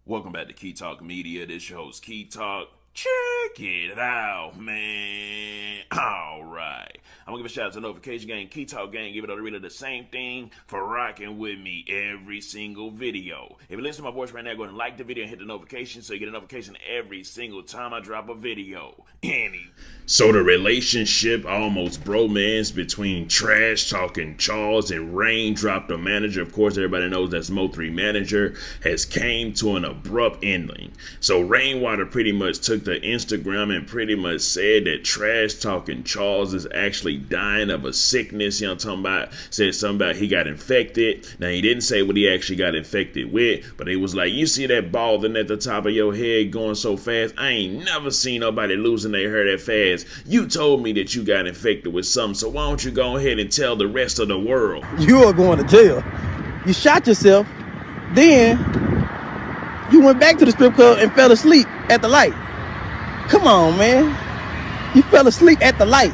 Welcome back to Key Talk Media. This your host, Key Talk. Check it out, man. All right. I'm going to give a shout out to Notification Gang, Key Talk Gang. Give it all the reader the same thing for rocking with me every single video. If you listen to my voice right now, go ahead and like the video and hit the notification so you get a notification every single time I drop a video. So the relationship almost bromance between trash talking Charles and Raindrop, the manager, of course everybody knows that's Mo3 manager, has came to an abrupt ending. So Rainwater pretty much took to Instagram and pretty much said that trash talking Charles is actually dying of a sickness. You know what I'm talking about? Said something about he got infected. Now he didn't say what he actually got infected with, but he was like, you see that balding at the top of your head going so fast? I ain't never seen nobody losing their hair that fast. You told me that you got infected with something, so why don't you go ahead and tell the rest of the world? You are going to jail. You shot yourself, then you went back to the strip club and fell asleep at the light. Come on, man. You fell asleep at the light.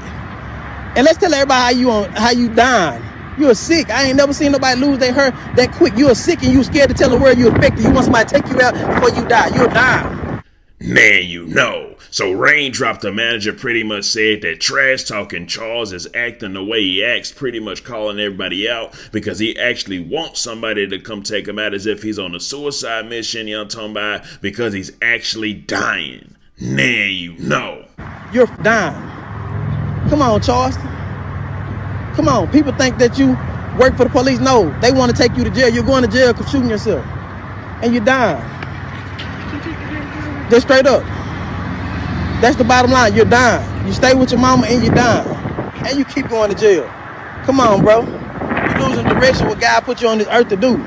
And let's tell everybody how you dying. You're sick. I ain't never seen nobody lose their hair that quick. You're sick and you scared to tell the world you're affected. You want somebody to take you out before you die. You're dying. Man, you know. So Raindrop, the manager, pretty much said that trash talking Charles is acting the way he acts, pretty much calling everybody out because he actually wants somebody to come take him out as if he's on a suicide mission, you know what I'm talking about, because he's actually dying. Man, you know. You're dying. Come on, Charleston. Come on. People think that you work for the police. No, they want to take you to jail. You're going to jail for shooting yourself. And you're dying. Just straight up. That's the bottom line. You're dying. You stay with your mama and you're dying. And you keep going to jail. Come on, bro. You're losing direction what God put you on this earth to do.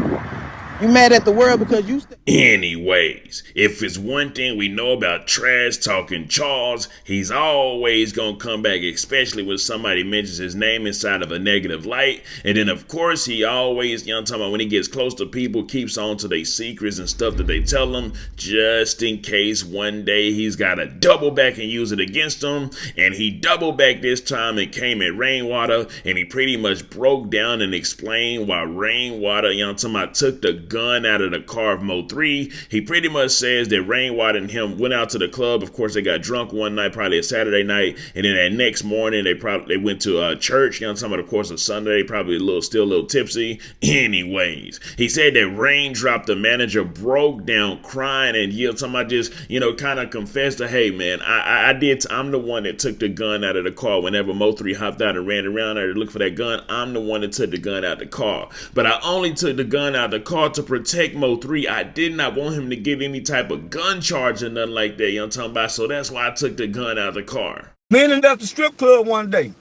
You mad at the world because you... Anyways, if it's one thing we know about trash talking Charles, he's always gonna come back, especially when somebody mentions his name inside of a negative light. And then of course he always, you know what I'm talking about, when he gets close to people, keeps on to their secrets and stuff that they tell him, just in case one day he's gotta double back and use it against them. And he doubled back this time and came at Rainwater, and he pretty much broke down and explained why Rainwater, you know what I'm talking about, took the gun out of the car of Mo3. He pretty much says that Rainwater and him went out to the club. Of course, they got drunk one night, probably a Saturday night, and then that next morning they went to church. You know, some of course a Sunday, probably still a little tipsy. Anyways, he said that Raindrop, the manager, broke down crying and yelled. Somebody just kind of confessed to, hey man, I'm the one that took the gun out of the car whenever Mo3 hopped out and ran around there to look for that gun. I'm the one that took the gun out of the car, but I only took the gun out of the car to protect Mo3. I did not want him to get any type of gun charge or nothing like that, you know what I'm talking about? So that's why I took the gun out of the car. Me and left the strip club one day.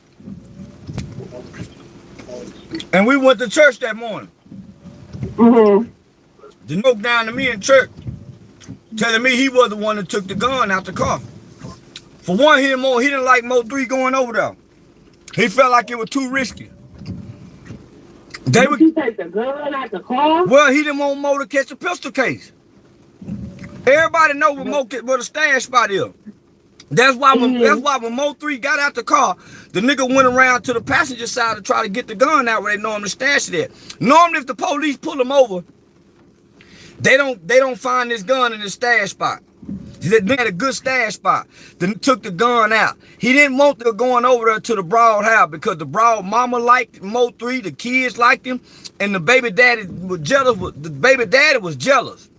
And we went to church that morning. The note down to me in church, telling me he was the one that took the gun out the car. For one, he didn't like Mo3 going over there. He felt like it was too risky. Did you take the gun out the car? Well, he didn't want Mo to catch a pistol case. Everybody know where the stash spot is. That's why when Mo3 got out the car, the nigga went around to the passenger side to try to get the gun out where they normally stash it at. Normally, if the police pull him over, they don't find this gun in the stash spot. They had a good stash spot. Then took the gun out. He didn't want them going over there to the Broad house because the Broad mama liked Mo3, the kids liked him, and the baby daddy was jealous. The baby daddy was jealous.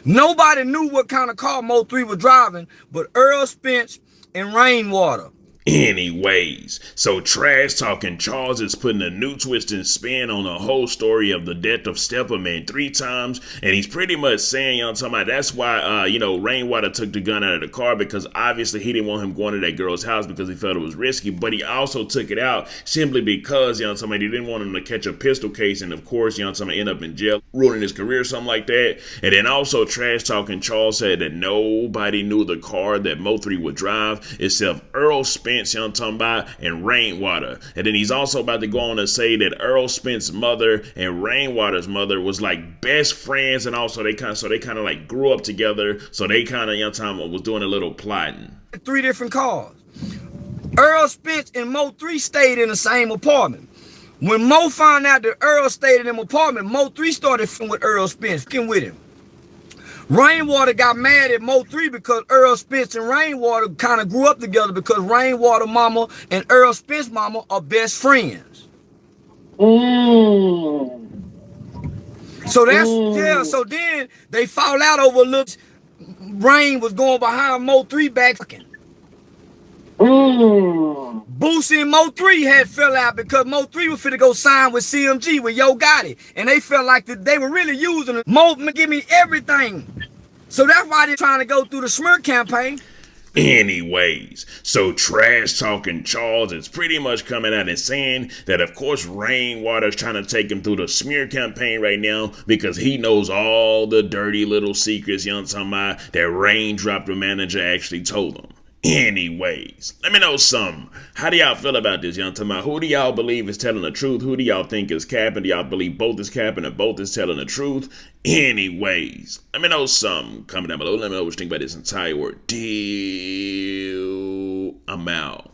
Nobody knew what kind of car Mo3 was driving, but Earl Spence and Rainwater. Anyways, so trash talking Charles is putting a new twist and spin on the whole story of the death of Stepper Man 3 times, and he's pretty much saying, you know what I'm talking about, that's why Rainwater took the gun out of the car, because obviously he didn't want him going to that girl's house because he felt it was risky, but he also took it out simply because, you know what I'm talking about, he didn't want him to catch a pistol case, and of course, you know what I'm talking about, end up in jail, ruining his career or something like that. And then also trash talking Charles said that nobody knew the car that Mo3 would drive except Earl Spence, you know what I'm talking about, and Rainwater. And then he's also about to go on and say that Earl Spence's mother and Rainwater's mother was like best friends, and also they kind of like grew up together, so they kind of, you know what I'm talking about, was doing a little plotting. 3 different cars. Earl Spence and Mo3 stayed in the same apartment. When Mo found out that Earl stayed in them apartment, Mo3 started with Earl Spence, with him. Rainwater got mad at Mo3 because Earl Spence and Rainwater kind of grew up together because Rainwater mama and Earl Spence mama are best friends. So that's, yeah, so then they fall out over looks. Rain was going behind Mo3 back. Boosie and Mo3 had fell out because Mo3 was finna go sign with CMG with Yo Gotti. And they felt like that they were really using it. Mo give me everything. So that's why they're trying to go through the smear campaign. Anyways, so trash talking Charles is pretty much coming out and saying that of course Rainwater's trying to take him through the smear campaign right now because he knows all the dirty little secrets, you know what I'm talking about, that Raindrop the manager actually told him. Anyways, let me know something. How do y'all feel about this, young Tama? Who do y'all believe is telling the truth? Who do y'all think is capping? Do y'all believe both is capping or both is telling the truth? Anyways, let me know something. Comment down below. Let me know what you think about this entire ordeal. I'm out.